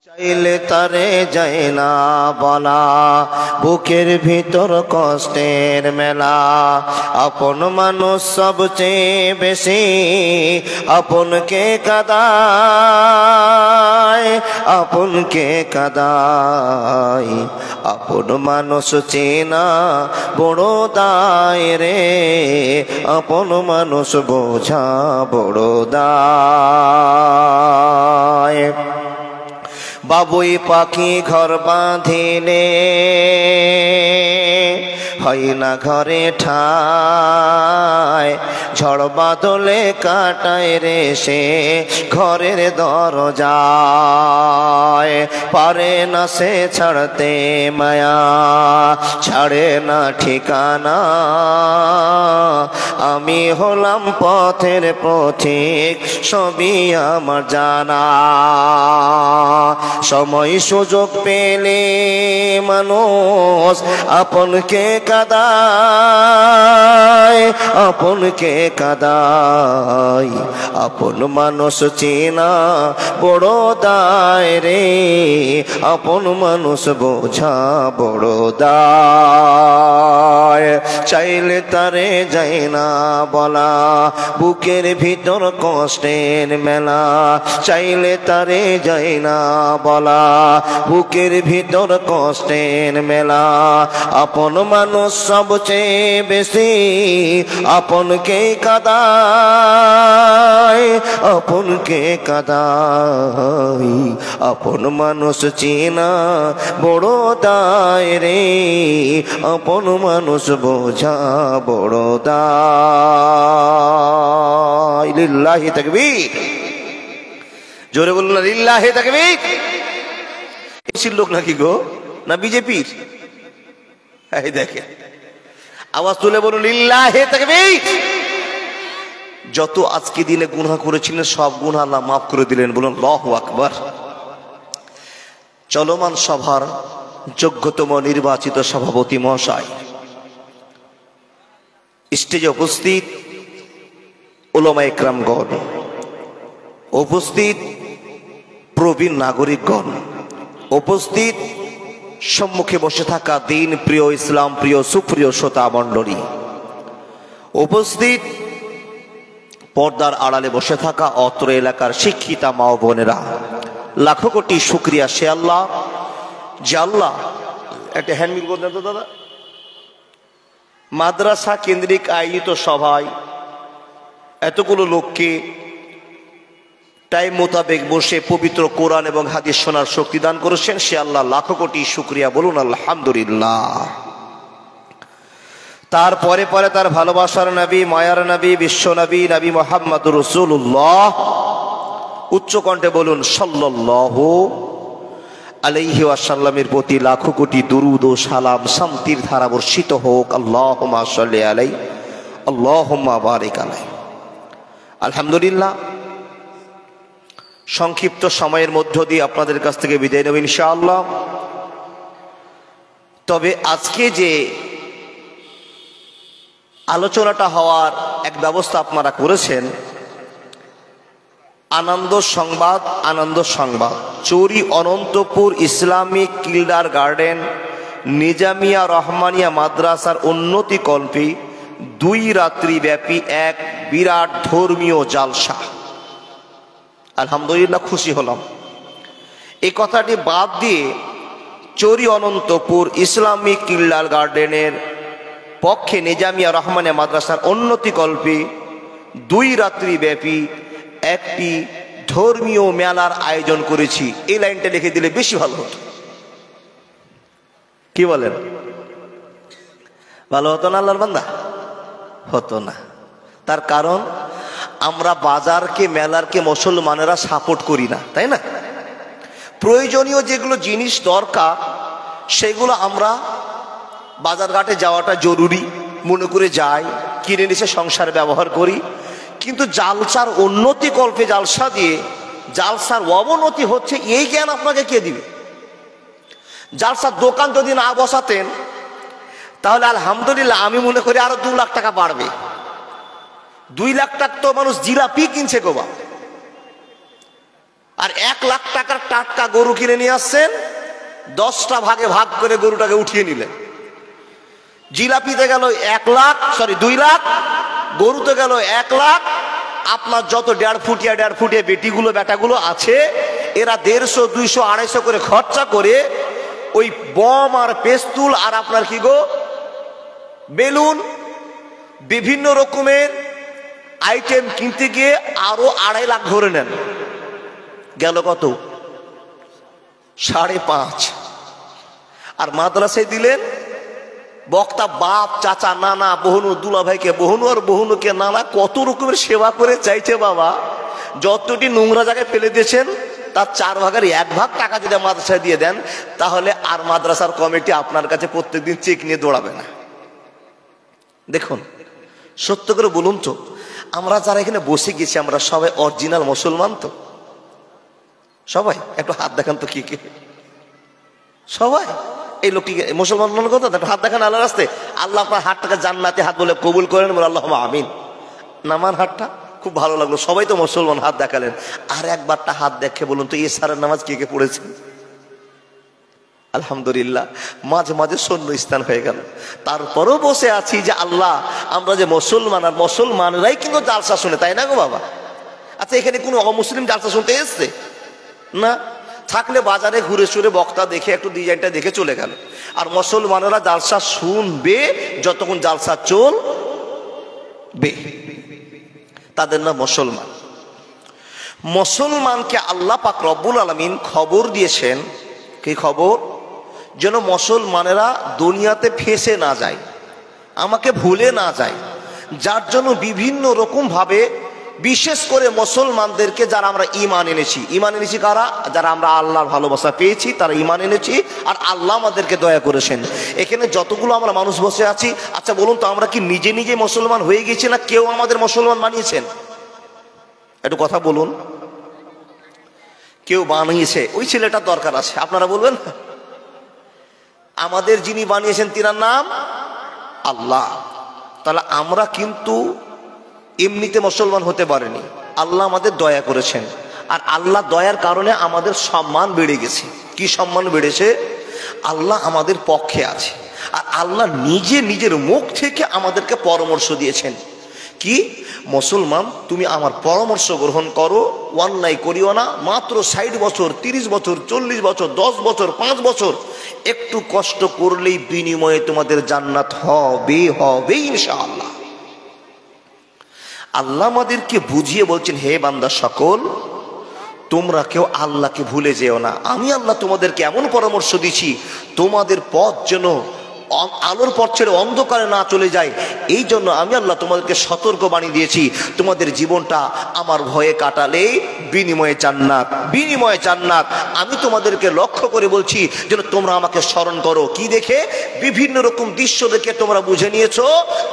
চাইলে তারে যায় না বলা, বুকের ভিতর কষ্টের মেলা। আপন মানুষ সবচেয়ে বেশি আপনকে কাঁদায়, আপনকে কাঁদায়। আপন মানুষ চেনা বড় দায় রে, আপন মানুষ বোঝা বড় দায়। বাবুই পাখি ঘর বাঁধিলে হয় না ঘরে ঠায়, ঝড় বাদলে কাটায় রে সে ঘরের দরজায়। পারে না সে ছাড়তে মায়া, ছাড়ে না ঠিকানা। আমি হলাম পথের পথিক, সবই আমার জানা। সময় সুযোগ পেলে মানুষ আপনকে কাঁদায়, আপনকে কাঁদায়। আপন মানুষ চেনা বড় দায় রে, আপন মানুষ বোঝা বড় দায়। চাইলে তারে যায় না বলা, বুকের ভিতর কষ্টের মেলা। চাইলে তারে যায় না বলা, বুকের ভিতর কষ্টের মেলা। আপন মানুষ সবচেয়ে বেশি আপনকে কাঁদায়, আপনকে কাঁদায়। আপন মানুষ চেনা বড় দায় রে, আপন মানুষ বোঝা বড় দায়। লিল্লাহি তাকবীর। জোরে বলুন না লিল্লাহি তাকবীর। এসির লোক নাকি গো, না বিজেপির? এই দেখেন, আওয়াজ তুলে বলুন লিল্লাহি তাকবীর। যত আজকে দিনে গুনাহ করেছিলেন সব গুনাহ আল্লাহ মাফ করে দিলেন, বলুন আল্লাহু আকবার। চলমান সভার যোগ্যতম নির্বাচিত সভাপতি মহাশয়, স্টেজে উপস্থিত উলামা ইকরামগণ, উপস্থিত প্রবীণ নাগরিকগণ, উপস্থিত সম্মুখে বসে থাকা দিন প্রিয়, ইসলাম প্রিয়, সুপ্রিয় শ্রোতা মণ্ডলী, উপস্থিত পর্দার আড়ালে বসে থাকা অত্র এলাকার শিক্ষিতা মা ও বোনেরা, লাখো কোটি শুকরিয়া সে আল্লাহ যে আল্লাহ, একটা হ্যান্ডমিল করে দেন তো দাদা, মাদ্রাসা কেন্দ্রিক আয়োজিত সভায় এতগুলো লোককে টাইম মোতাবেক বসে পবিত্র কোরআন এবং হাদিস শোনার শক্তি দান করেছেন, সে আল্লাহ লাখো কোটি শুকরিয়া, বলুন আলহামদুলিল্লাহ। তারপরে পরে তার ভালোবাসার নবী, মায়ার নবী, বিশ্ব নবী, নবী মুহাম্মদুর রাসূলুল্লাহ, উচ্চ কণ্ঠে বলুন সাল্লাল্লাহু আলাইহি ওয়াসাল্লামের প্রতি লাখো কোটি দুরুদ ও সালাম, শান্তির ধারা বর্ষিত হোক। আল্লাহুম্মা সাল্লি আলাইহি, আল্লাহুম্মা বারিক আলাইহি। আলহামদুলিল্লাহ, সংক্ষিপ্ত সময়ের মধ্য দিয়ে আপনাদের কাছ থেকে বিদায় নেব ইনশাআল্লাহ। তবে আজকে যে আলোচনাটা হওয়ার এক ব্যবস্থা আপনারা করেছেন, আনন্দ সংবাদ, আনন্দ সংবাদ, চৌরি অনন্তপুর ইসলামিক কিন্ডার গার্ডেন নিজামিয়া রহমানিয়া মাদ্রাসার উন্নতি কল্পে 2 রাত্রি ব্যাপী এক বিরাট ধর্মীয় জালসা। আলহামদুলিল্লাহ, খুশি হলাম। এই কথাটি বাদ দিয়ে চৌরি অনন্তপুর ইসলামিক কিন্ডার গার্ডেনের পক্ষে নিজামিয়া রহমানিয়া মাদ্রাসার উন্নতি কল্পে 2 রাত্রি ব্যাপী একটি ধর্মীয় মেলার আয়োজন করেছি। এই লাইনটা লিখে দিলে বেশি ভালো হতো। কি বলেন? ভালো হতো না আল্লাহর বান্দা? হতো না। তার কারণ আমরা বাজারকে, মেলারকে মুসলমানেরা সাপোর্ট করি না, তাই না? প্রয়োজনীয় যেগুলো জিনিস দরকার সেগুলো আমরা বাজারঘাটে যাওয়াটা জরুরি মনে করে যাই, কিনে নিয়ে সংসারে ব্যবহার করি। কিন্তু জালসার উন্নতি কল্পে জালসা দিয়ে জালসার অবনতি হচ্ছে, এই জ্ঞান আপনাকে কে দিবে? জালসার দোকান যদি না বসাতেন তাহলে আলহামদুলিল্লাহ আমি মনে করি আরো 2 লাখ টাকা বাড়বে। 2 লাখ টাকা তো মানুষ জিলাপি কিনছে গোবা। আর 1 লাখ টাকার টাটকা গরু কিনে নিয়ে আসছেন, 10টা ভাগে ভাগ করে গরুটাকে উঠিয়ে নিলেন। জিলাপিতে গেল 1 লাখ, 2 লাখ, গরুতে গেল 1 লাখ। আপনার যত 1.5 ফুটিয়া বেটিগুলো বেটাগুলো আছে, এরা 150, 200, 250 করে খরচা করে ওই বম আর পেস্তুল আর আপনার কি গো বেলুন, বিভিন্ন রকমের আইটেম কিনতে গিয়ে আরো 2.5 লাখ ধরে নেন। গেল কত? 5.5। আর মাদ্রাসায় দিলেন বক্তা বাপ, চাচা, নানা, বহুনু, দুলা ভাইকে বহুনু আর বহুনুকে নানা, কত রকমের সেবা করে চাইছে বাবা। যতটি নোংরা জায়গায় ফেলে দিয়েছেন তার 4 ভাগের 1 ভাগ টাকা যদি মাদ্রাসায় দিয়ে দেন, তাহলে আর মাদ্রাসার কমিটি আপনার কাছে প্রত্যেকদিন চেক নিয়ে দৌড়াবে না। দেখুন, সত্য করে বলুন তো, আমরা যারা এখানে বসে গেছি আমরা সবাই অরিজিনাল মুসলমান তো? সবাই একটু হাত দেখান তো, কি কি সবাই এই লোকটি মুসলমান কথা, হাত দেখান আল্লাহর রাস্তায়। আল্লাহ আপনার হাতটাকে জান্নাতি হাত বলে কবুল করেন, বলে আল্লাহুম্মা আমিন। নামান হাতটা খুব ভালো লাগলো, সবাই তো মুসলমান, হাত দেখালেন। আর একবারটা হাত দেখে বলুন তো, এশারের নামাজ কে কে পড়েছেন? আলহামদুলিল্লাহ, মাঝে মাঝে শূন্য স্থান হয়ে গেল। তারপরেও বসে আছি যে আল্লাহ, আমরা যে মুসলমান, আর মুসলমানরাই কিন্তু জালসা শুনে, তাই না গো বাবা? আচ্ছা, এখানে কোনো অমুসলিম জালসা শুনতে এসছে না? থাকলে বাজারে ঘুরে সুরে বক্তা দেখে একটু ডিজাইনটা দেখে চলে গেল। আর মুসলমানেরা জালসা শুনবে যতক্ষণ জালসা চলবে, তাদের নাম মুসলমান। মুসলমানকে আল্লাহ পাক রব্বুল আলামিন খবর দিয়েছেন, কি খবর? যেন মুসলমানেরা দুনিয়াতে ফেঁসে না যায়, আমাকে ভুলে না যায়। যার জন্য বিভিন্ন রকম ভাবে, বিশেষ করে মুসলমানদেরকে যারা আমরা ঈমান এনেছি কারা? যারা আমরা আল্লাহর ভালোবাসা পেয়েছি তারা ঈমান এনেছি, আর আল্লাহ আমাদেরকে দয়া করেছেন। এখানে যতগুলো আমরা মানুষ বসে আছি, আচ্ছা বলুন তো, আমরা কি নিজে নিজে মুসলমান হয়ে গেছি, না কেউ আমাদের মুসলমান বানিয়েছেন? একটু কথা বলুন। কেউ বানিয়েছে, ওই ছেলেটার দরকার আছে, আপনারা বলবেন। আমাদের যিনি বানিয়েছেন তিনার নাম আল্লাহ। তাহলে আমরা কিন্তু এমনিতে মুসলমান হতে পারিনি, আল্লাহ আমাদের দয়া করেছেন। আর আল্লাহ দয়ার কারণে আমাদের সম্মান বেড়ে গেছে। কি সম্মান বেড়েছে? আল্লাহ আমাদের পক্ষে আছে। আর আল্লাহ নিজে নিজের মুখ থেকে আমাদেরকে পরামর্শ দিয়েছেন, কি? মুসলমান, তুমি আমার পরামর্শ গ্রহণ করো, অন্যায় করিও না। মাত্র 60 বছর, 30 বছর, 40 বছর, 10 বছর, 5 বছর একটু কষ্ট করলেই বিনিময়ে তোমাদের জান্নাত হবে ইনশাআল্লাহ। আল্লাহ আমাদেরকে বুঝিয়ে বলছেন, হে বান্দা সকল, তোমরা কেউ আল্লাহকে ভুলে যেও না। আমি আল্লাহ তোমাদেরকে এমন পরামর্শ দিচ্ছি, তোমাদের পথ যেন আলোর পথ ছেড়ে অন্ধকারে না চলে যায়। এই জন্য আমি আল্লাহ তোমাদেরকে সতর্ক বানিয়ে দিয়েছি, তোমাদের জীবনটা আমার ভয়ে কাটালে বিনিময়ে জান্নাত। আমি তোমাদেরকে লক্ষ্য করে বলছি যেন তোমরা আমাকে স্মরণ করো। কি দেখে? বিভিন্ন রকম দৃশ্য দেখে তোমরা বুঝে নিয়েছো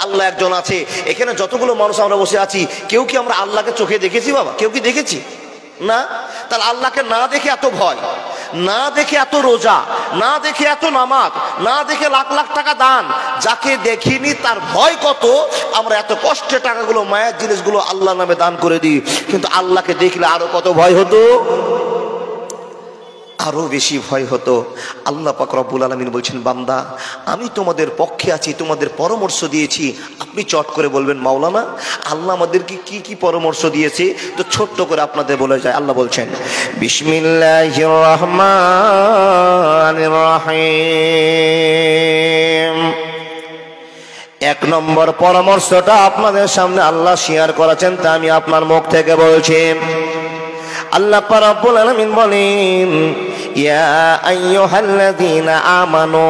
আল্লাহ একজন আছে। এখানে যতগুলো মানুষ আমরা বসে আছি, কেউ কি আমরা আল্লাহকে চোখে দেখেছি বাবা? কেউ কি দেখেছি? না। তাহলে আল্লাহকে না দেখে এত ভয়, না দেখে এত রোজা, না দেখে এত নামাজ, না দেখে লাখ লাখ টাকা দান, যাকে দেখিনি তার ভয় কত। আমরা এত কষ্টের টাকাগুলো, মায়ের জিনিসগুলো আল্লাহ নামে দান করে দিই, কিন্তু আল্লাহকে দেখলে আরো কত ভয় হতো, আরো বেশি ভয় হতো। আল্লাহ পাক রব্বুল আলামিন বলছেন, বান্দা আমি তোমাদের পক্ষে আছি, তোমাদের পরামর্শ দিয়েছি। আপনি চট করে বলবেন, মাওলানা আল্লাহ আমাদেরকে কি কি পরামর্শ দিয়েছে? তো ছোট্ট করে আপনাদের বলে যায়। আল্লাহ বলছেন, বিসমিল্লাহির রহমানির রহিম। 1 নম্বর পরামর্শটা আপনাদের সামনে আল্লাহ শেয়ার করেছেন, তা আমি আপনার মুখ থেকে বলছি। আল্লাহ পাক রব্বুল আলামিন বলেন, ইয়া আইয়ুহাল্লাযীনা আমানু,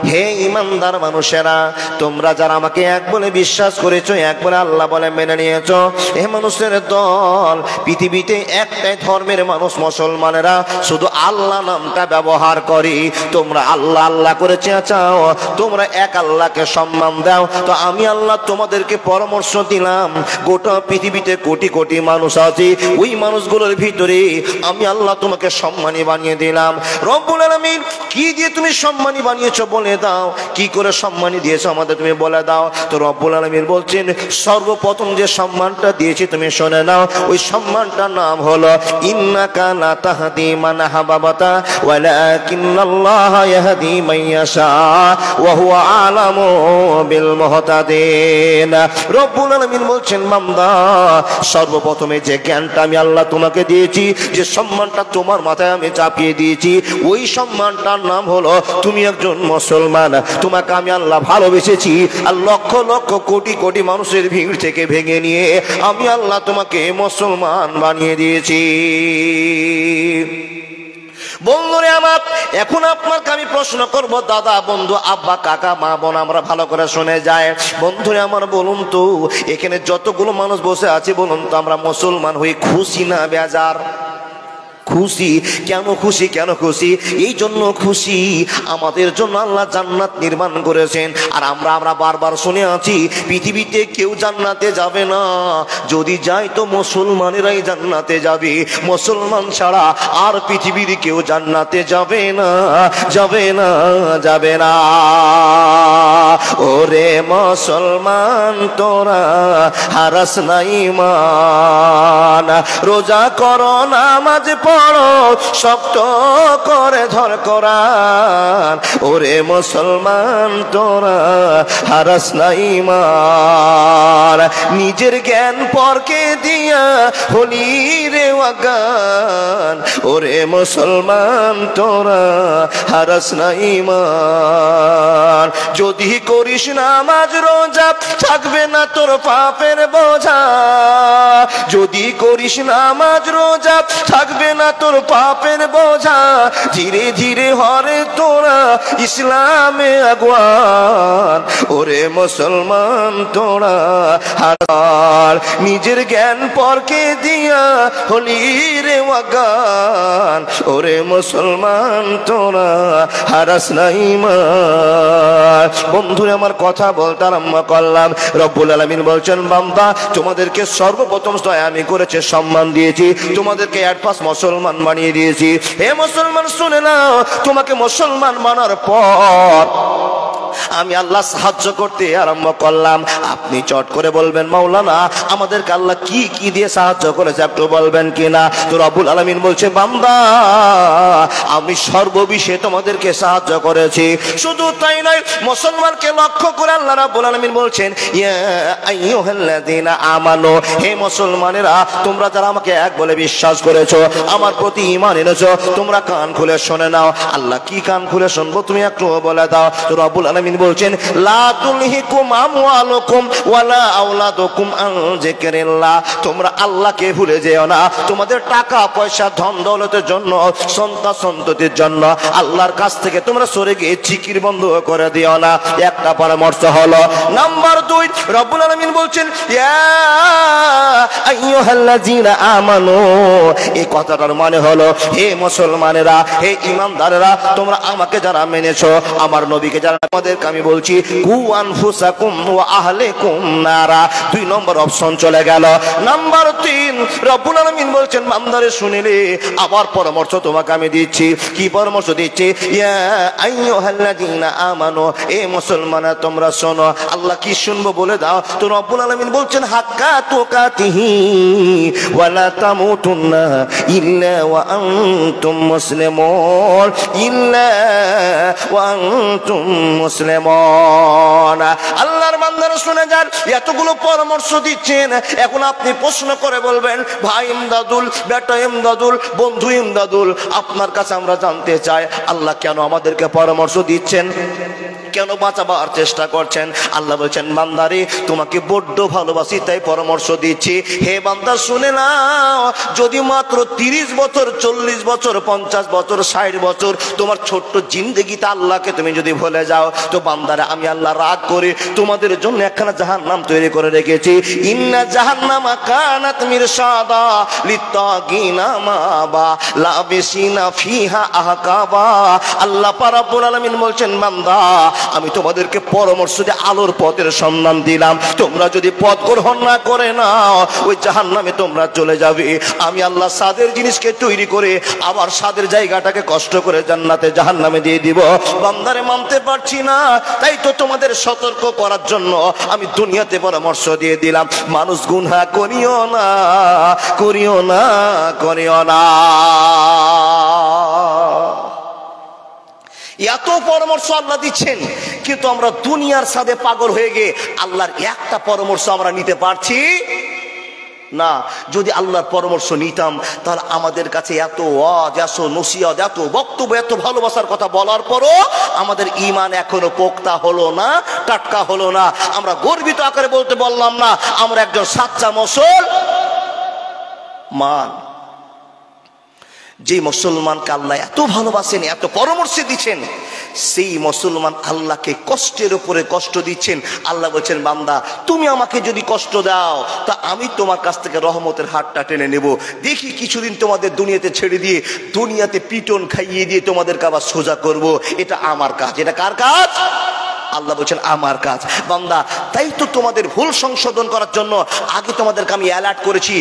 হে ঈমানদার মানুষেরা, তোমরা যারা আমাকে এক বলে বিশ্বাস করেছো, এক বলে আল্লাহ বলে মেনে নিয়েছো, হে মানুষের দল, পৃথিবীতে একটাই ধর্মের মানুষ মুসলমানেরা, শুধু আল্লাহ নামটা ব্যবহার করে। তোমরা আল্লাহ আল্লাহ করে চেঁচাও, তোমরা এক আল্লাহকে সম্মান দাও। তো আমি আল্লাহ তোমাদেরকে পরামর্শ দিলাম, গোটা পৃথিবীতে কোটি কোটি মানুষ আছে, ওই মানুষগুলোর ভিতরে আমি আল্লাহ তোমাকে সম্মানী বানিয়ে দিলাম। রব্বুল আলামিন কি দিয়ে তুমি সম্মানী বানিয়েছো বলে দাও, কি করে সম্মানী দিয়েছো আমাদের তুমি বলে দাও। তো রব্বুল আলামিন বলছেন সর্বপ্রথম যে সম্মানটা দিয়েছি তুমি শুনে নাও, ওই সম্মানটার নাম হলো ইন্নাকা লা তাহদি মান আহবাবতা ওয়ালাকিন্নাল্লাহা ইয়াহদি মান ইয়াশা ওয়া হুয়া আলামু বিল মুহতাদিন। রব্বুল আলামিন বলছেন বান্দা সর্বপ্রথমে যে জ্ঞানটা আমি আল্লাহ তোমাকে দিয়েছি, যে সম্মানটা তোমার মাথায় আমি চাপিয়ে দিয়েছি, ওই সম্মানটার নাম হলো তুমি একজন মুসলমান। তোমাকে আমি আল্লাহ ভালোবেসেছি আর লক্ষ লক্ষ কোটি কোটি মানুষের ভিড় থেকে ভেঙে নিয়ে আমি আল্লাহ তোমাকে মুসলমান বানিয়ে দিয়েছি। বন্ধুরে আমার, এখন আপনাকে আমি প্রশ্ন করব, দাদা বন্ধু আব্বা কাকা মা বোন আমরা ভালো করে শুনে যায়। বন্ধুরে আমার বলুন তো, এখানে যতগুলো মানুষ বসে আছে বলুন তো আমরা মুসলমান হয়ে খুশি না বেজার? খুশি। কেন খুশি? কেন খুশি? এই জন্য খুশি আমাদের জন্য আল্লাহ জান্নাত নির্মাণ করেছেন। আর আমরা বারবার শুনে আছি পৃথিবীতে কেউ জান্নাতে যাবে না, যদি যায় তো মুসলমানেরাই জান্নাতে যাবে, মুসলমান ছাড়া আর পৃথিবীর কেউ জান্নাতে যাবে না, যাবে না, যাবে না। ওরে মুসলমান তোরা হারাস না ঈমান, রোজা করো নামাজ পড়ো শক্ত করে ধর কোরআন। ওরে মুসলমান তোরা হারাস না ঈমান, নিজের জ্ঞান পরকে দিয়া হলি রে ওয়াগান। ওরে মুসলমান তোরা হারাস না ঈমান, যদি করিস নামাজ রোজা থাকবে না তোর পাপের বোঝা, যদি করিস নামাজ রোজা থাকবে না তোর পাপের বোঝা। ধীরে ধীরে হরে তোরা ইসলামে আগুয়ান। ওরে মুসলমান তোরা হারার, নিজের জ্ঞান পরকে দিয়া হলি রে ওয়াগান। ওরে মুসলমান তোরা হারাস না ঈমান। বন্ধুরা আমার কথা বলতে আরম্ভ করলাম। রব্বুল আলামিন বলছেন বান্দা তোমাদেরকে সর্বপ্রথম আমি করেছে সম্মান দিয়েছি, তোমাদেরকে অ্যাডভান্স মুসলমান বানিয়ে দিয়েছি। হে মুসলমান শুনে নাও, তোমাকে মুসলমান বানার পর আমি আল্লাহ সাহায্য করতে আরম্ভ করলাম। আপনি চট করে বলবেন মাওলানা আমাদেরকে আল্লাহ কি কি দিয়ে সাহায্য করেছে একটু বলবেন কিনা? তো রব্বুল আলামিন বলছে বান্দা আমি সর্ববিষয়ে তোমাদেরকে সাহায্য করেছি। শুধু তাই নয়, মুসলমানকে লক্ষ্য করে আল্লাহ রাব্বুল আলামিন বলছেন ইয়া আইয়ুহাল্লাযীনা আমানু, হে মুসলমানেরা তোমরা যারা আমাকে এক বলে বিশ্বাস করেছো, আমার প্রতি ঈমান এনেছো, তোমরা কান খুলে শুনে নাও। আল্লাহ কি কান খুলে শুনবো তুমি একটু বলে দাও। তো রব্বুল আলামিন বলছেন লা তুলহিকুম আমওয়ালুকুম ওয়ালা আওলাদুকুম আন যিকরিল্লাহ, তোমরা আল্লাহকে ভুলে যেও না। তোমাদের টাকা পয়সা ধন দৌলতের জন্য, সন্তান সন্ততির জন্য আল্লাহর কাছ থেকে তোমরা সরে গিয়ে জিকির বন্ধ করে দিও না। একটা পরামর্শ হলো। নাম্বার 2, রব্বুল আলামিন বলছেন ইয়া আইয়ুহাল্লাযীনা আমানু, এই কথাটার মানে হলো হে মুসলমানেরা, হে ঈমানদারেরা, তোমরা আমাকে যারা মেনেছো, আমার নবীকে যারা, আমাদেরকে আমি বলছি কু আনফুসাকুম ওয়া আহলিকুম নারা। 2 নম্বর অপশন চলে গেল। নাম্বার 3, রব্বুল আলামিন বলছেন বান্দারে শুনিলে আবার পরামর্শ তোমাকে আমি দিচ্ছি। কি পরামর্শ দিচ্ছি? ইয়া আইয়ুহাল্লাযীনা আমানু, এ মুসলমানরা তোমরা শোনো। আল্লাহ কি শুনবো বলে দাও। তো রব্বুল আলামিন বলছেন হাক্কা তুকাতিহি ওয়া লা তামুতুন্না ইল্লা ওয়া আনতুম মুসলিমুন, ইল্লা ওয়া আনতুম মুসলিমুন। আল্লাহর বান্দারা শুনে যান, এতগুলো পরামর্শ দিচ্ছেন। এখন আপনি প্রশ্ন করে বলবেন ভাই ইমদাদুল, বেটা ইমদাদুল, বন্ধু ইমদাদুল, আপনার কাছে আমরা জানতে চাই আল্লাহ কেন আমাদেরকে পরামর্শ দিচ্ছেন, কেন বাঁচাবার চেষ্টা করছেন? আল্লাহ বলছেন বান্দারে তোমাকে বড্ড ভালোবাসি তাই পরামর্শ দিচ্ছি। হে বান্দা শুনে নাও, যদি মাত্র 30 বছর 40 বছর 50 বছর 60 বছর তোমার ছোট্ট জিন্দেগিতে আল্লাহকে তুমি যদি ভুলে যাও, তো বান্দারা আমি আল্লাহ রাগ করে তোমাদের জন্য একখানা জাহান্নাম তৈরি করে রেখেছি। ইন্না জাহান্নামা কানাত মিরসাদা লিত্তাগিনা মাবা লাবিসিনা ফিহা আহকাবা। আল্লাহ পাক রব্বুল আলামিন বলছেন, বান্দা আমি তোমাদেরকে পরামর্শ দিয়ে আলোর পথের সন্ধান দিলাম, তোমরা যদি পথ গ্রহণ না করে নাও ওই জাহান্নামে তোমরা চলে যাবে। আমি আল্লাহ স্বাদের জিনিসকে তৈরি করে আবার স্বাদের জায়গাটাকে কষ্ট করে জান্নাতে জাহান্নামে দিয়ে দিব। বান্দারে মানতে পারছি না, তাই তো তোমাদের সতর্ক করার জন্য আমি দুনিয়াতে পরামর্শ দিয়ে দিলাম, মানুষ গুনাহ করিও না, করিও না, করিও না। এত পরামর্শ আল্লাহ দিচ্ছেন, কিন্তু আমরা দুনিয়ার সাথে পাগল হয়ে গিয়ে আল্লাহর একটা পরামর্শ আমরা নিতে পারছি না। যদি আল্লাহর পরামর্শ নিতাম তাহলে আমাদের কাছে এত ওয়াজ, এত নসিহত, এত বক্তব্য, এত ভালোবাসার কথা বলার পরও আমাদের ঈমান এখনো পোক্তা হলো না, টাটকা হলো না। আমরা গর্বিত আকারে বলতে বললাম না আমরা একজন সাচ্চা মুসলমান। যে মুসলমানকে আল্লাহ এত ভালোবাসেন, এত পরামর্শ দিচ্ছেন, সেই মুসলমান আল্লাহকে কষ্টের উপরে কষ্ট দিচ্ছেন। আল্লাহ বলছেন, বান্দা তুমি আমাকে যদি কষ্ট দাও তা আমি তোমার কাছ থেকে রহমতের হাতটা টেনে নেব। দেখি কিছুদিন তোমাদের দুনিয়াতে ছেড়ে দিয়ে দুনিয়াতে পিটন খাইয়ে দিয়ে তোমাদেরকে আবার সোজা করব। এটা আমার কাজ। এটা কার কাজ? আল্লাহ বলছেন আমার কাজ। বান্দা তাই তো তোমাদের ভুল সংশোধন করার জন্য আগে তোমাদেরকে আমি অ্যালার্ট করেছি।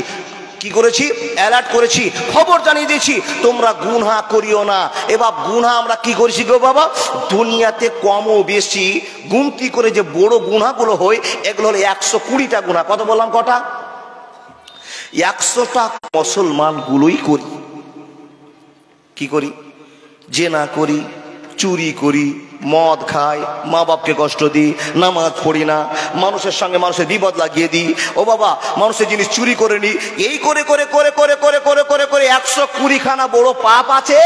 কি করেছি? অ্যালার্ট করেছি, খবর জানিয়ে দিয়েছি তোমরা গুনাহ করিও না। এবার গুনাহ আমরা কি করেছি গো বাবা? দুনিয়াতে কম ও বেশি গুনতি করে যে বড় গুনাহগুলো হয় এগুলো হলো 120টা গুনাহ। কত বললাম? কটা? 100টা মুসলমানগুলোই করি। কি করি? জেনা করি, চুরি করি, মদ খাই, মা বাপকে কষ্ট দিই, নামাজ পড়ি না, মানুষের সঙ্গে মানুষের বিপদ লাগিয়ে দিই, ও বাবা মানুষের জিনিস চুরি করে নিই। এই করে করে করে করে করে করে করে করে 120খানা বড় পাপ আছে।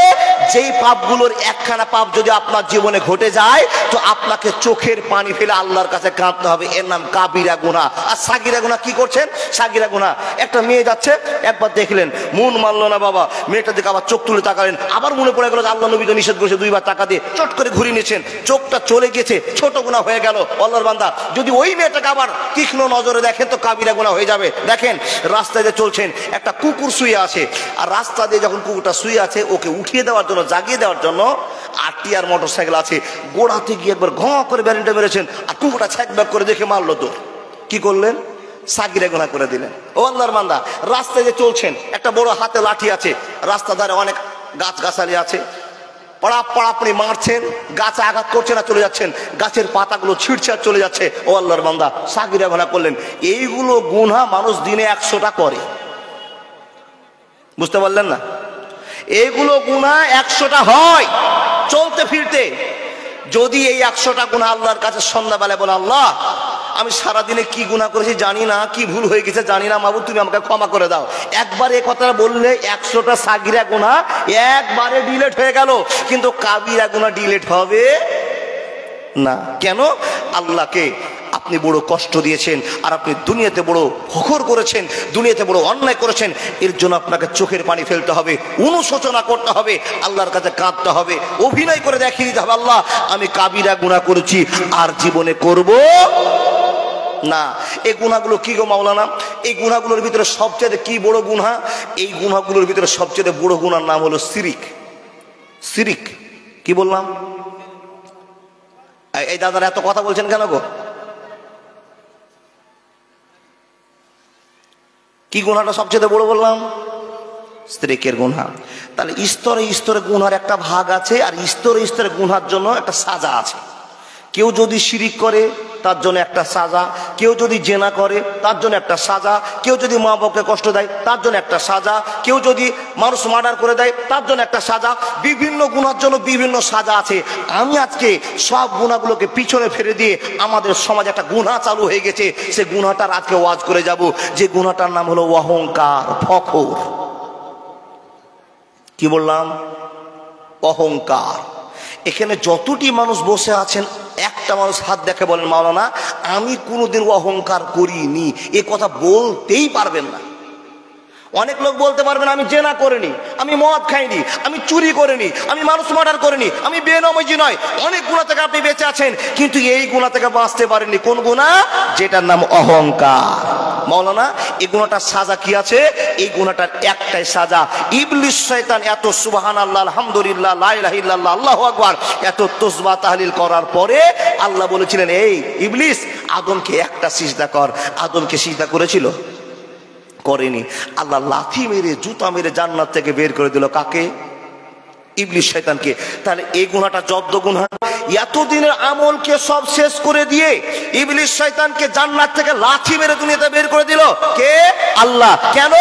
যেই পাপগুলোর একখানা পাপ যদি আপনার জীবনে ঘটে যায় তো আপনাকে চোখের পানি ফেলে আল্লাহর কাছে কাঁদতে হবে। এর নাম কাবিরা গুনাহ। আর সাগিরা গুনাহ কি করছেন? সাগিরা গুনাহ, একটা মেয়ে যাচ্ছে, একবার দেখলেন, মন মানলো না বাবা, মেয়েটা দেখে আবার চোখ তুলে তাকালেন, আবার মনে পড়ে গেল আল্লাহ নবী তো নিষেধ করেছে, 2বার টাকা দিয়ে চট করে ঘুরিয়ে নিয়েছেন, চোখটা চলে গেছে, ছোট গুনাহ হয়ে গেল। আল্লাহর বান্দা যদি ওই মেয়েটাকে আবার তীক্ষ্ণ নজরে দেখেন তো কাবিরা গুনাহ হয়ে যাবে। দেখেন রাস্তায় যে চলছেন, একটা কুকুর শুয়ে আছে, আর রাস্তা দিয়ে যখন কুকুরটা শুয়ে আছে ওকে উঠিয়ে দেওয়ার জন্য, জাগিয়ে দেওয়ার জন্য 8টি আর মোটরসাইকেল আছে, গোড়াতে গিয়ে একবার ঘ করে ব্যারিনটা মেরেছেন, আর কুকুরটা ছ্যাক ব্যাক করে দেখে মারলো। তো কি করলেন? সাগিরা গুনাহ করে দিলেন। ও আল্লাহর বান্দা, রাস্তায় যে চলছেন, একটা বড় হাতে লাঠি আছে, রাস্তা ধারে অনেক গাছ গাছালি আছে, পড়াপড়ি মারছেন, গাছে আঘাত করছে না, চলে যাচ্ছেন, গাছের পাতাগুলো ছিঁড়ছে আর চলে যাচ্ছে। ও আল্লাহর বান্দা, সাগিরা গুনাহ করলেন। এইগুলো গুনাহ মানুষ দিনে 100টা করে। বুঝতে পারলেন না? এইগুলো গুনাহ 100টা হয় চলতে ফিরতে। যদি এই 100টা গুনাহ আল্লাহর কাছে সন্ধ্যাবেলায় বলে, আল্লাহ আমি সারাদিনে কি গুনাহ করেছি জানি না, কি ভুল হয়ে গেছে জানি না, মাবুদ তুমি আমাকে ক্ষমা করে দাও, একবার এই কথা বললে 100টা সাগিরা গুনাহ একবারে ডিলিট হয়ে গেল। কিন্তু কাবিরা গুনাহ ডিলিট হবে না। কেন? আল্লাহকে আপনি বড় কষ্ট দিয়েছেন, আর আপনি দুনিয়াতে বড় ফখর করেছেন, দুনিয়াতে বড় অন্যায় করেছেন। এর জন্য আপনাকে চোখের পানি ফেলতে হবে, অনুশোচনা করতে হবে, আল্লাহর কাছে কাঁদতে হবে, অভিনয় করে দেখিয়ে দিতে হবে, আল্লাহ আমি কাবিরা গুনাহ করেছি, আর জীবনে করব না। এই গুনাহগুলো কি গো মাওলানা? এই গুনাহগুলোর ভিতরে সবচেয়ে কি বড় গুনাহ? এই গুনাহগুলোর ভিতরে সবচেয়ে বড় গুনাহর নাম হলো শিরিক। শিরিক কি বললাম? এই দাদারা এত কথা বলছেন কেন গো? কি গুনাহটা সবচেয়ে বড় বললাম? শিরকের গুনাহ। তাহলে স্তরে স্তরে গুনাহর একটা ভাগ আছে, আর স্তরে স্তরে গুনাহর জন্য একটা সাজা আছে। কেউ যদি শিরিক করে তার জন্য একটা সাজা, কেউ যদি জেনা করে তার জন্য একটা সাজা, কেউ যদি মা বাবাকে কষ্ট দেয় তার জন্য একটা সাজা, কেউ যদি মানুষ মার্ডার করে দেয় তার জন্য একটা সাজা। বিভিন্ন গুনার জন্য বিভিন্ন সাজা আছে। আমি আজকে সব গুনাহগুলোকে পিছনে ফেলে দিয়ে আমাদের সমাজে একটা গুনাহ চালু হয়ে গেছে, সে গুনাহটার আজকে ওয়াজ করে যাব। যে গুনাহটার নাম হলো অহংকার, ফখর। কি বললাম? অহংকার। এখানে যতটি মানুষ বসে আছেন, একটা মানুষ হাত দেখে বলেন, মাওলানা আমি কোনোদিন অহংকার করিনি, এ কথা বলতেই পারবেন না। অনেক লোক বলতে পারবেন আমি জেনা করিনি, আমি মদ খাইনি, আমি চুরি করিনি, আমি মানুষ মার্ডার করিনি, আমি বেনামাজি নয়। অনেক গুনাহ থেকে আপনি বেঁচে আছেন, কিন্তু এই গুনাহ থেকে বাঁচতে পারেননি। কোন গুনাহ? যেটার নাম অহংকার। মাওলানা, এই গুনাহটার সাজা কি আছে? এই গুনাহটার একটাই সাজা, ইবলিস শয়তান এত সুবহানাল্লাহ, আলহামদুলিল্লাহ, লা ইলাহা ইল্লাল্লাহ, আল্লাহু আকবার এত তাসবিহ তাহলিল করার পরে আল্লাহ বলেছিলেন, এই ইবলিস, আদমকে একটা সিজদা কর। আদমকে সিজদা করেছিল? করেনি। আল্লাহ লাথি মেরে, জুতা মেরে জান্নাত থেকে বের করে দিল। কাকে? ইবলিস শয়তানকে। তাহলে এই গুনাহটা জব্দ গুনাহ। এতদিনের আমলকে সব শেষ করে দিয়ে ইবলিস শয়তানকে জান্নাত থেকে লাথি মেরে দুনিয়াতে বের করে দিল কে? আল্লাহ। কেন?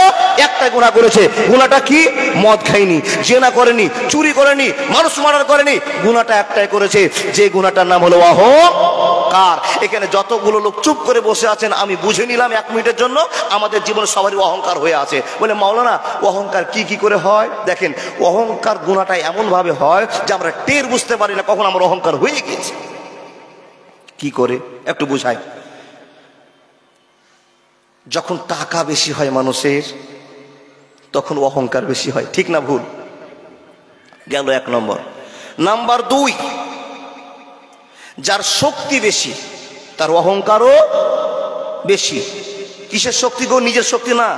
একটাই গুনাহ করেছে। গুনাহটা কি? মদ খায়নি, জেনা করেনি, চুরি করেনি, মানুষ মার্ডার করেনি। গুনাহটা একটাই করেছে, যে গুনাহটার নাম হলো অহংকার। এখানে যতগুলো লোক চুপ করে বসে আছেন, আমি বুঝে নিলাম 1 মিনিটের জন্য আমাদের জীবনে সবারই অহংকার হয়ে আছে। বলে মাওলানা, অহংকার কি কি করে হয়? দেখেন, অহংকার গুনাহটা এমন ভাবে হয় যে আমরা টের বুঝতে পারি না কখন আমার অহংকার হয়ে গেছে। কি করে একটু বুঝাই। যখন টাকা বেশি হয় মানুষের, তখন অহংকার বেশি হয়। ঠিক না ভুল? গেল 1 নম্বর। নাম্বার 2, যার শক্তি বেশি তার অহংকারও বেশি। কিসের শক্তি গো? নিজের শক্তি না।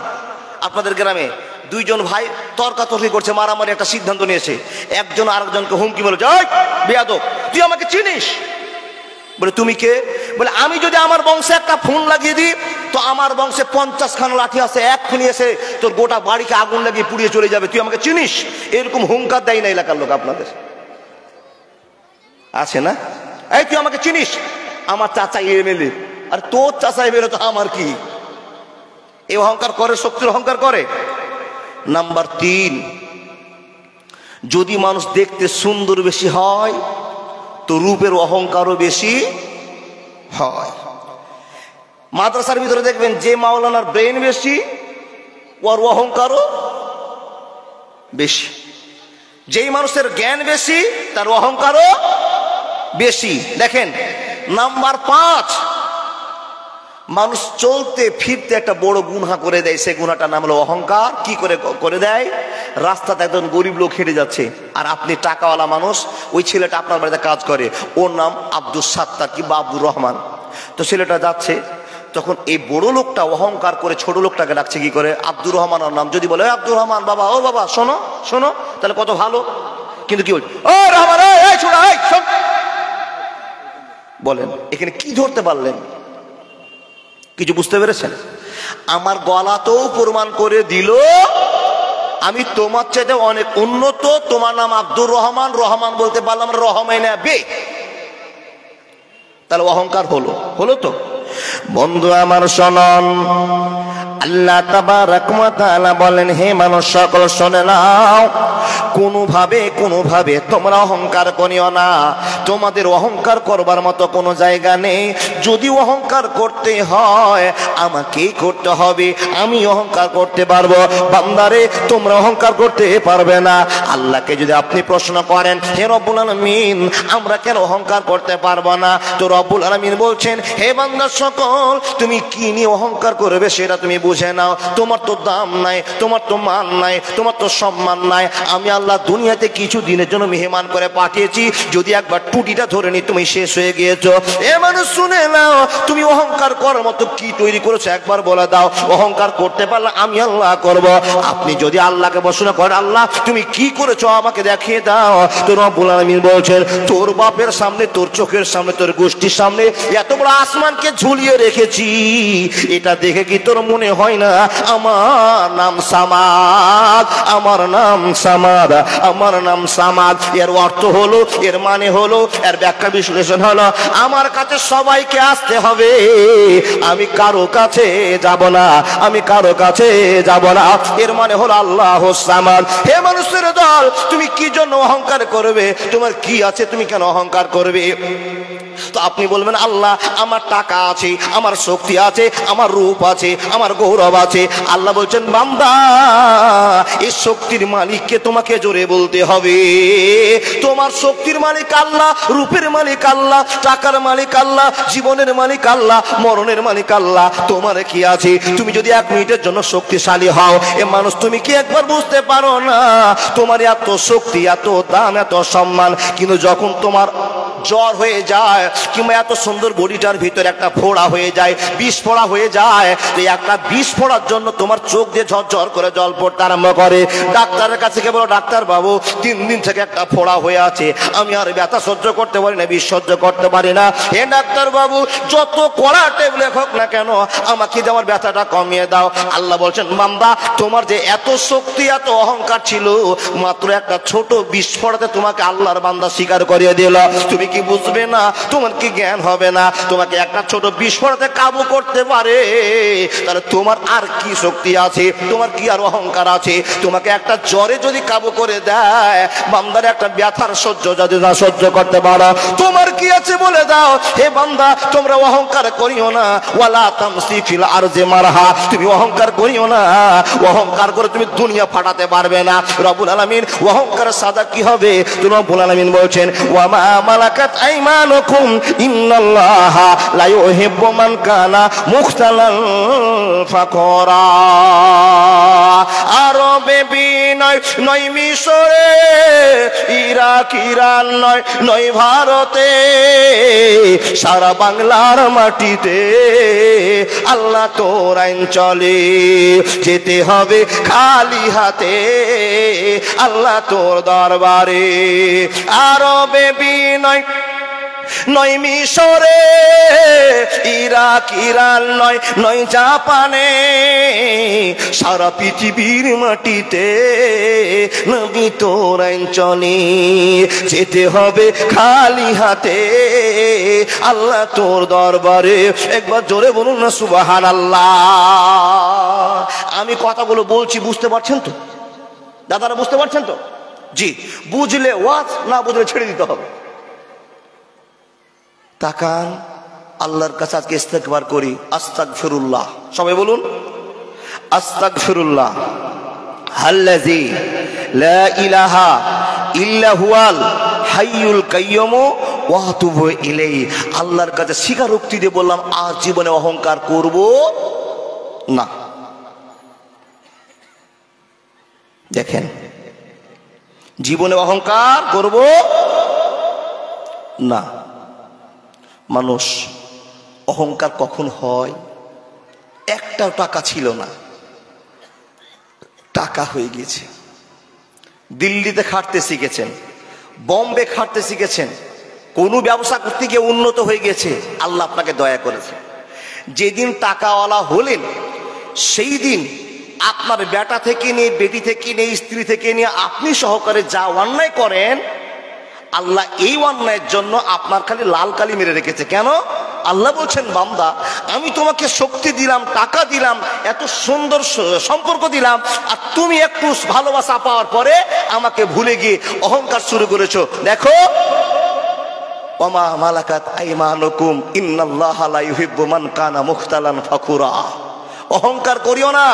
আপনাদের গ্রামে 2 জন ভাই তর্কাতর্কি করছে, মারামারি একটা সিদ্ধান্ত নিয়েছে। একজন আরেকজনকে হুমকি বলে, যাই বেয়াদব, তুই আমাকে চিনিস? বলে তুমি কে? বলে আমি যদি আমার বংশে একটা ফোন লাগিয়ে দিই, তো আমার বংশে 50 খান লাঠি আছে, এক্ষুনি এসে তোর গোটা বাড়িকে আগুন লাগিয়ে পুড়িয়ে চলে যাবে, তুই আমাকে চিনিস? এরকম হুঙ্কার দেয় না এলাকার লোক? আপনাদের আছে না? এই তুই আমাকে চিনিস? আমার চাচা এমএলএ। আর তোর চাচা এমএলএ তো আমার কি? এই অহংকার করে, শক্তির অহংকার করে। নাম্বার 3, যদি মানুষ দেখতে সুন্দর বেশি হয়, তো রূপের অহংকারও বেশি হয়। মাদ্রাসার ভিতরে দেখবেন যে মাওলানার ব্রেন বেশি, ওর অহংকারও বেশি। যেই মানুষের জ্ঞান বেশি, তার অহংকারও বেশি। দেখেন, নাম্বার 5, মানুষ চলতে ফিরতে একটা বড় গুনাহ করে দেয়, সে গুনাহটার নাম হলো অহংকার। কি করে করে দেয়? রাস্তাতে একজন গরিব লোক হেঁটে যাচ্ছে, আর আপনি টাকাওয়ালা মানুষ, ওই ছেলেটা আপনার বাড়িতে কাজ করে, ওর নাম আব্দুল সাত্তার কিংবা আব্দুর রহমান। তো ছেলেটা যাচ্ছে, তখন এই বড় লোকটা অহংকার করে ছোট লোকটাকে ডাকছে কি করে? আব্দুর রহমান ওর নাম। যদি বলে আব্দুর রহমান বাবা, ও বাবা শোনো শোনো, তাহলে কত ভালো। কিন্তু কি বল, ও রহমান, এই ছোড়া, এই শোন। বলেন এখানে কি ধরতে পারলেন? কিছু বুঝতে পেরেছেন? আমার গলাতেও প্রমাণ করে দিল আমি তোমার চাইতে অনেক উন্নত। তোমার নাম আব্দুর রহমান, রহমান বলতে পারলাম রহমাইনা বে। তাহলে অহংকার হলো? হলো তো। বন্ধু আমার শোনন, আল্লাহ তাবারাক ওয়া তাআলা বলেন, হে মানুষ সকল শুনে নাও, কোনোভাবে তোমরা অহংকার করিও না। তোমাদের অহংকার করবার মতো কোনো জায়গা নেই। যদি অহংকার করতে হয় আমাকেই করতে হবে, আমি অহংকার করতে পারবো। বান্দারে, তোমরা অহংকার করতে পারবে না। আল্লাহকে যদি আপনি প্রশ্ন করেন, হে রব্বুল আলামিন, আমরা কেন অহংকার করতে পারবো না? তো রব্বুল আলামিন বলছেন, হে বান্দা সকল, তুমি কি নিয়ে অহংকার করবে সেটা তুমি বুঝে নাও। তোমার তো দাম নাই, তোমার তো মান নাই, তোমার তো সম্মান নাই। আমি আল্লাহ দুনিয়াতে কিছু দিনের জন্য মেহমান করে পাঠিয়েছি, যদি একবার টুটিটা ধরে নি তুমি শেষ হয়ে গিয়েছো। এ মানুষ শুনে নাও, তুমি অহংকার করার মতো কি তৈরি করেছো একবার বলে দাও। অহংকার করতে পারলে আমি আল্লাহ করব। আপনি যদি আল্লাহকে প্রশ্ন করেন, আল্লাহ তুমি কি করেছো আমাকে দেখিয়ে দাও, তো রব্বুল আলামিন বলছেন, তোর বাপের সামনে, তোর চোখের সামনে, তোর গোষ্ঠীর সামনে এত বড় আসমানকে ঝুলিয়ে রেখেছি, এটা দেখে কি তোর মনে হয় না আমার নাম সামাদ, আমার নাম সামাদ, আমার নাম সামাদ? এর অর্থ হলো, এর মানে হলো, এর ব্যাখ্যা বিশ্লেষণ হলো, আমার কাছে সবাইকে আসতে হবে, আমি কারো কাছে যাব না, আমি কারো কাছে যাব না। এর মানে হলো আল্লাহ সামাদ। হে মানুষের দল, তুমি কি জন্য অহংকার করবে? তোমার কি আছে, তুমি কেন অহংকার করবে? তো আপনি বলবেন আল্লাহ আমার টাকা আছে, আমার শক্তি আছে, আমার রূপ আছে, আমার গৌরব আছে। আল্লাহ বলছেন বান্দা এই শক্তির মালিককে তোমাকে জোরে বলতে হবে। তোমার শক্তির মালিক আল্লাহ, রূপের মালিক আল্লাহ, টাকার মালিক আল্লাহ, জীবনের মালিক আল্লাহ, মরণের মালিক আল্লাহ। তোমার কি আছে? তুমি যদি 1 মিনিটের জন্য শক্তিশালী হও, এ মানুষ তুমি কি একবার বুঝতে পারো না তোমার এত শক্তি, এত দাম, এত সম্মান, কিন্তু যখন তোমার জ্বর হয়ে যায় কিংবা এত সুন্দর বডিটার ভিতরে একটা ফোড়া হয়ে যায়, বিষ ফোড়া হয়ে যায়, এই একটা বিষ ফোড়ার জন্য তোমার চোখ দিয়ে ঝরঝর করে জল পড়তে আরম্ভ করে। ডাক্তারের কাছে গিয়ে বলো ডাক্তার বাবু 3 দিন থেকে একটা ফোড়া হয়ে আছে, আমি আর ব্যথা সহ্য করতে পারি না, বিষ সহ্য করতে পারি না। হে ডাক্তার বাবু যত কড়া ট্যাবলেট হোক না কেন আমাকে দিয়ে আমার ব্যথাটা কমিয়ে দাও। আল্লাহ বলছেন বান্দা তোমার যে এত শক্তি, এত অহংকার ছিল, মাত্র একটা ছোট বিষ ফোড়াতে তোমাকে আল্লাহর বান্দা স্বীকার করিয়ে দিল। তুমি কি বুঝবে না? তোমার কি জ্ঞান হবে না? তোমাকে একটা ছোট বিষ ফোড়াতে কাবু করতে পারে, তাহলে তোমার আর কি শক্তি আছে, তোমার কি আর অহংকার আছে? তোমাকে একটা জ্বরে যদি কাবু করে দেয়, বান্দার একটা ব্যথার সহ্য যদি না সহ্য করতে পারো, তোমার কি আছে বলে দাও। হে বান্দা তোমরা অহংকার করিও না, ওয়ালা তামসি ফিল আরজি মারহা, তুমি অহংকার করিও না। অহংকার করে তুমি দুনিয়া ফাটাতে পারবে না। রব্বুল আলামিন অহংকারের সাজা কি হবে? রব্বুল আলামিন বলছেন ওয়া মা মালাকাত আইমানুকুম ইন্নাল্লাহা লা ইউহিব্বু মান কানা মুখতালান ফাকরা। আরবে বিনয় নয় মিশরে, ইরাক ইরান নয় নয় ভারতে, সারা বাংলার মাটিতে আল্লাহ তোর আইন চলে। যেতে হবে খালি হাতে আল্লাহ তোর দরবারে। আরবে বিনয় নয় মিশরে, ইরাক ইরান নয় নয় জাপানে, সারা পৃথিবীর মাটিতে নবী তোর আইন চলে। যেতে হবে খালি হাতে আল্লাহ তোর দরবারে। একবার জোরে বলুন না সুবহানাল্লাহ। আমি কথাগুলো বলছি, বুঝতে পারছেন তো দাদারা? বুঝতে পারছেন তো? জি, বুঝলে ওয়াজ, না বুঝলে ছেড়ে দিতে হবে। তাকান, আল্লাহর কাছে আজকে ইস্তেগফার করি। আস্তাগফিরুল্লাহ, সবাই বলুন আস্তাগফিরুল্লাহ আল্লাযী লা ইলাহা ইল্লা হুয়াল হাইয়ুল কাইয়্যুম ওয়া আতুবু ইলাইহি। আল্লাহর কাছে স্বীকারোক্তি দিয়ে বললাম আজ জীবনে অহংকার করব না। দেখেন, জীবনে অহংকার করব না। মানুষ অহংকার কখন হয়? একটাও টাকা ছিল না, টাকা হয়ে গেছে। দিল্লিতে খাটতে শিখেছেন, বম্বে খাটতে শিখেছেন, কোনো ব্যবসা করতে গিয়ে উন্নত হয়ে গেছে, আল্লাহ আপনাকে দয়া করেছে। যেদিন টাকাওয়ালা হলেন সেই দিন আপনার বেটা থেকে নিয়ে, বেটি থেকে নিয়ে, স্ত্রী থেকে নিয়ে আপনি সহকারে যা অন্যায় করেন, আল্লাহ এই অন্যায়ের জন্য আপনার খালি লাল কালি মেরে রেখেছে। কেন? আল্লাহ বলছেন বান্দা আমি তোমাকে শক্তি দিলাম, টাকা দিলাম, এত সুন্দর সম্পর্ক দিলাম, আর তুমি একটু ভালোবাসা পাওয়ার পরে আমাকে ভুলে গিয়ে অহংকার শুরু করেছো। দেখো ওমা মালাকাত আইমানুকুম ইন্নাল্লাহা লা ইউহিব্বু মান কানা মুখতালান ফাকুরা। অহংকার করিও না,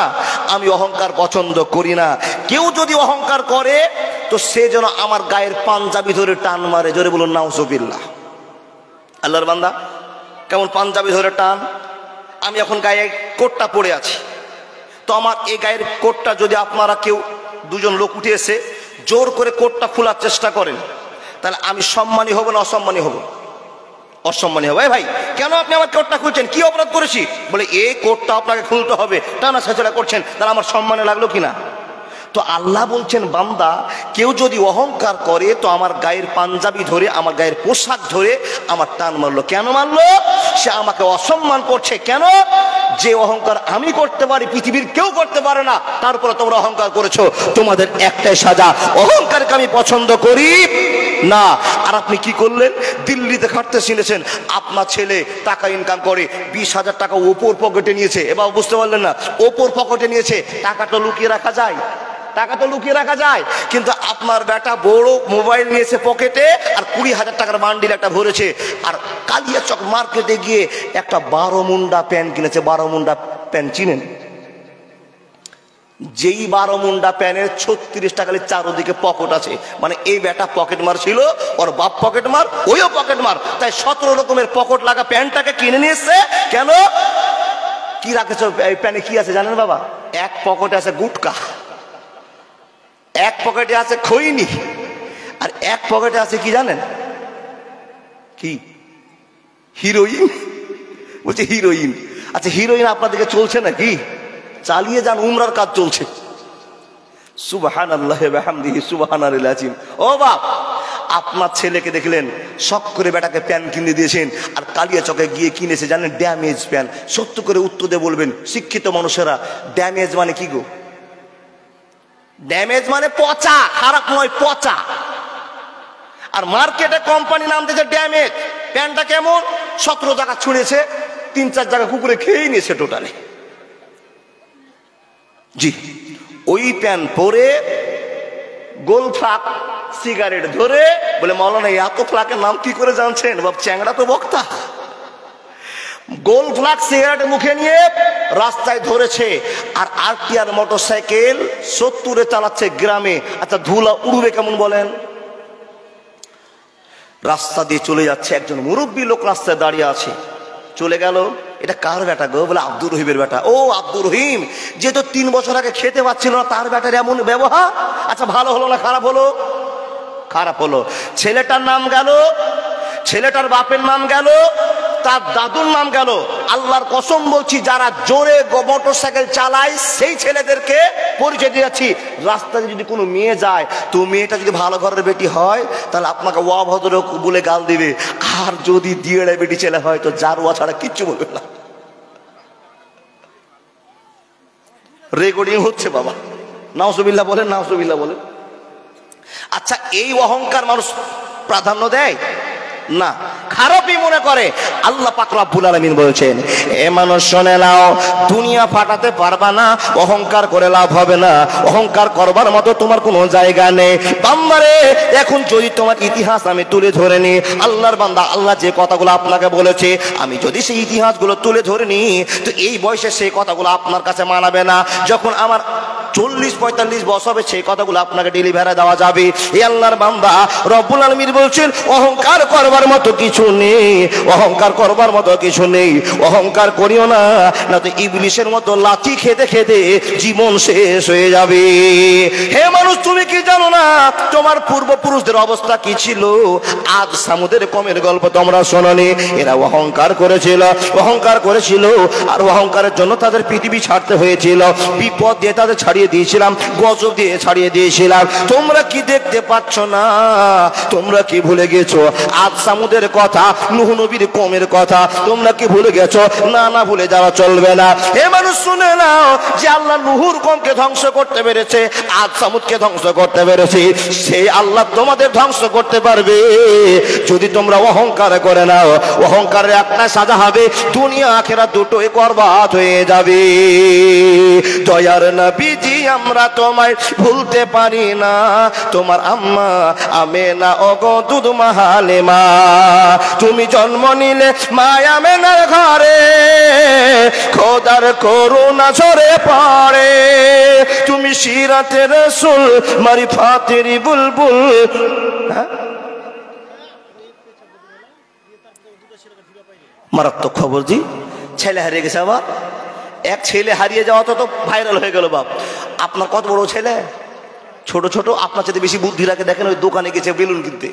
আমি অহংকার পছন্দ করি না। কেউ যদি অহংকার করে তো সে যেন আমার গায়ের পাঞ্জাবি ধরে টান মারে। জোরে বলুন নাউজুবিল্লাহ। আল্লাহর বান্দা কেমন পাঞ্জাবি ধরে টান? আমি এখন গায়ে কোটটা পরে আছি, তো আমার এই গায়ের কোটটা যদি আপনারা কেউ দুজন লোক উঠে এসে জোর করে কোটটা খোলার চেষ্টা করেন, তাহলে আমি সম্মানী হব না অসম্মানী হব? অসম্মানী হবে। ভাই কেন আপনি আমার কোটটা খুলছেন? কি অপরাধ করেছি? বলে এই কোটটা আপনাকে খুলতে হবে, টানা ছেঁচড়া করছেন, তাহলে আমার সম্মানে লাগলো কিনা? তো আল্লাহ বলছেন বান্দা কেউ যদি অহংকার করে তো আমার গায়ের পাঞ্জাবি ধরে, আমার গায়ের পোশাক ধরে আমার টান মারলো। কেন মারলো? সে আমাকে অসম্মান করছে। কেন? যে অহংকার আমি করতে পারি পৃথিবীর কেউ করতে পারে না, তারপরে তোমরা অহংকার করেছো। তোমাদের একটাই সাজা, অহংকারকে আমি পছন্দ করি না। আর আপনি কি করলেন? দিল্লিতে খাটতে শিখেছেন, আপনার ছেলে টাকা ইনকাম করে, 20,000 টাকা ওপর পকেটে নিয়েছে। এবার বুঝতে পারলেন না? ওপর পকেটে নিয়েছে, টাকাটা লুকিয়ে রাখা যায়? টাকা তো লুকিয়ে রাখা যায়, কিন্তু আপনার বেটা বড় মোবাইল নিয়েছে পকেটে আর 20,000 টাকার বান্ডিল একটা ভরেছে, আর কালিয়াচক মার্কেটে গিয়ে একটা 12 মুন্ডা প্যান্ট কিনেছে। 12 মুন্ডা প্যান্ট চিনেন? যেই 12 মুন্ডা প্যানের 36 টাকার চারোদিকে পকেট আছে, মানে এই বেটা পকেট মার ছিল, ওর বাপ পকেট মার, ওইও পকেট মার, তাই 17 রকমের পকেট লাগা প্যান্টটাকে কিনে নিয়ে এসছে। কেন? কি রাখেছ এই প্যানে? কি আছে জানেন বাবা? এক পকেটে আছে গুটকা, এক পকেটে আছে খৈনি, আর এক পকেটে আছে কি জানেন? কি? হিরোইন। বলছে হিরোইন। আচ্ছা হিরোইন আপনাদেরকে চলছে নাকি? চালিয়ে যান, উমরার কাজ চলছে। সুবহানাল্লাহি ওয়া বিহামদিহি সুবহানাল আযীম। ও বাপ, আপনার ছেলেকে দেখলেন শখ করে বেটাকে প্যান্ট কিনে দিয়েছেন, আর কালিয়াচকে গিয়ে কিনেছে জানেন ড্যামেজ প্যান্ট। সত্য করে উত্তর দিয়ে বলবেন শিক্ষিত মানুষেরা, ড্যামেজ মানে কি গো? ড্যামেজ মানে পচা, খারাপ নয়, পচা। আর মার্কেটে কোম্পানি নাম দিয়েছে ড্যামেজ। প্যান্টটা কেমন? 17 জায়গা ছুঁড়েছে, 3-4 জায়গা কুকুরে খেয়েই নিয়েছে টোটালি। জি, ওই প্যান্ট পরে গোল ফ্লাক সিগারেট ধরে বলে, মাওলানা এত ফ্লাকের নাম কি করে জানছেন? বাপ চ্যাংড়া তো বক্তা। গোল ফ্লাক সিগারেট মুখে নিয়ে রাস্তায় ধরেছে, আর আরটিআর মোটরসাইকেল 70-এ চালাচ্ছে গ্রামে। আচ্ছা ধুলা উড়বে কেমন বলেন? রাস্তা দিয়ে চলে যাচ্ছে, একজন মুরব্বী লোক রাস্তায় দাঁড়িয়ে আছে। চলে গেল, এটা কার বেটা গো? বলে আব্দুর রহিমের বেটা। ও আব্দুর রহিম, যে তো 3 বছর আগে খেতে পাচ্ছিল না, তার বেটার এমন ব্যবহার। আচ্ছা ভালো হলো না খারাপ হলো? খারাপ হলো। ছেলেটার নাম গেল, ছেলেটার বাপের নাম গেল, তার দাদুর নাম গেল। আল্লাহর কসম বলছি, যারা জোরে মোটরসাইকেল চালায় সেই ছেলেদেরকে পরিচয় দিয়ে যাচ্ছি। রাস্তায় যদি কোনো মেয়ে যায়, তো মেয়েটা যদি ভালো ঘরের বেটি হয় তাহলে আপনাকে অভদ্র বলে গাল দিবে, আর যদি দিয়েড়ে বেটি ছেলে হয় তো জারুয়া ছাড়া কিচ্ছু বলবে না। রেকর্ডিং হচ্ছে বাবা, নাউজুবিল্লাহ বলেন, নাউজুবিল্লাহ বলেন। আচ্ছা এই অহংকার মানুষ প্রাধান্য দেয় না, খারাপই মনে করে। আল্লাহ পাক রব্বুল আলামিন বলেছেন, এ মানুষ শুনে নাও, দুনিয়া ফাটাতে পারবা না, অহংকার করে লাভ হবে না, অহংকার করবার মতো তোমার কোনো জায়গা নেই। বান্দারে, এখন যদি তোমার ইতিহাস আমি তুলে ধরে নি, আল্লাহর বান্দা, আল্লাহ যে কথাগুলো আপনাকে বলেছে, আমি যদি সেই ইতিহাসগুলো তুলে ধরে নি, তো এই বয়সে সেই কথাগুলো আপনার কাছে মানাবে না। যখন আমার 40-45 বছর হবে, সেই কথাগুলো আপনাকে ডেলিভারি দেওয়া যাবে। এই আল্লাহর বান্দা রব্বুল আলামিন বলছেন, অহংকার করবার মতো কিছু নেই, অহংকার করবার মতো কিছু নেই। অহংকার করিও না, না তো ইবলিসের মতো লাঠি খেতে খেতে জীবন শেষ হয়ে যাবে। হে মানুষ, তুমি কি জানো না তোমার পূর্বপুরুষদের অবস্থা কি ছিল? আদ সামুদের কমের গল্প তোমরা শোনোনি? এরা অহংকার করেছিল, অহংকার করেছিল, আর অহংকারের জন্য তাদের পৃথিবী ছাড়তে হয়েছিল। বিপদ দিয়ে তাদের ছাড়িয়ে দিয়েছিলাম, গজব দিয়ে ছাড়িয়ে দিয়েছিলাম। তোমরা কি দেখতে পাচ্ছ না? তোমরা কি ভুলে গেছো আদ সামুদের কথা, নূহ নবীর কওমের কথা? তোমরা কি ভুলে গেছো? না না, ভুলে যাওয়া চলবে না। হে মানুষ শুনে নাও, যে আল্লাহ নূহুর কওমকে ধ্বংস করতে পেরেছে, আদ সামুদকে ধ্বংস করতে পেরেছে, সেই আল্লাহ তোমাদের ধ্বংস করতে পারবে যদি তোমরা অহংকার করে নাও। অহংকারের একটা সাজা হবে, দুনিয়া আখিরাত দুটোই বরবাদ হয়ে যাবে। দয়ার নবীজি, আমরা তোমায় ভুলতে পারি না, তোমার আম্মা আমেনা ওগো দুধ মা হালিমা। তুমি জন্ম নিলে মা আমেনার ঘরে, খোদার করুণা ঝরে পড়ে। তুমি সিরাতে রাসূল মারিফাতের বুলবুল। মারাত্মক খবর জি, ছেলে হারিয়ে গেছে। আবার এক ছেলে হারিয়ে যাওয়া তো ভাইরাল হয়ে গেল। বাপ, আপনার কত বড় ছেলে? ছোট ছোট, আপনার সাথে বেশি বুদ্ধি রাখে। দেখেন ওই দোকানে গেছে বেলুন কিনতে,